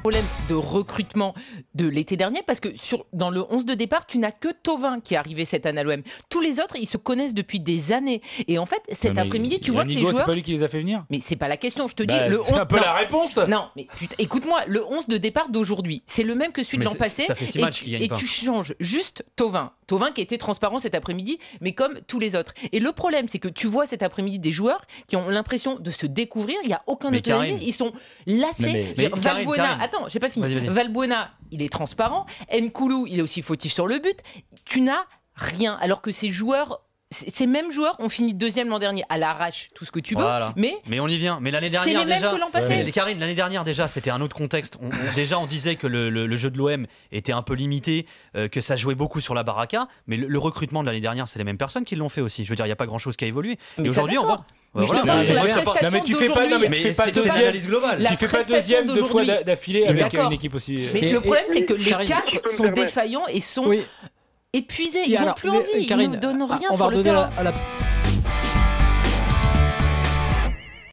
Problème de recrutement de l'été dernier parce que dans le 11 de départ, tu n'as que Thauvin qui est arrivé cette année à l'OM. Tous les autres, ils se connaissent depuis des années. Et en fait, cet après-midi, tu vois que les joueurs... c'est pas lui qui les a fait venir. Mais c'est pas la question, je te dis... le 11... C'est un peu la réponse. Non, mais putain, écoute-moi, le 11 de départ d'aujourd'hui, c'est le même que celui de l'an passé. Ça fait 6 matchs qu'il gagne pas. Et tu changes juste Thauvin. Thauvin qui était transparent cet après-midi, mais comme tous les autres. Et le problème, c'est que tu vois cet après-midi des joueurs qui ont l'impression de se découvrir. Il n'y a aucun autorisme. Ils sont lassés. Valbuena, attends, j'ai pas fini. Vas-y. Valbuena, il est transparent. Nkoulou, il est aussi fautif sur le but. Tu n'as rien. Alors que ces joueurs... Ces mêmes joueurs ont fini deuxième l'an dernier à l'arrache, tout ce que tu veux. Voilà. Mais on y vient. Mais l'année dernière, c'est les mêmes déjà, que l'an passé. Karine, l'année dernière déjà, c'était un autre contexte. On disait que le jeu de l'OM était un peu limité, que ça jouait beaucoup sur la baraka. Mais le recrutement de l'année dernière, c'est les mêmes personnes qui l'ont fait aussi. Je veux dire, il n'y a pas grand chose qui a évolué. Mais et aujourd'hui, on voit. Mais tu fais pas l'analyse globale. Tu fais pas deuxième 2 fois d'affilée avec une équipe aussi. Mais le problème, c'est que les cadres sont défaillants et sont épuisés. Ils n'ont plus envie. Ils ne donnent rien sur le terrain.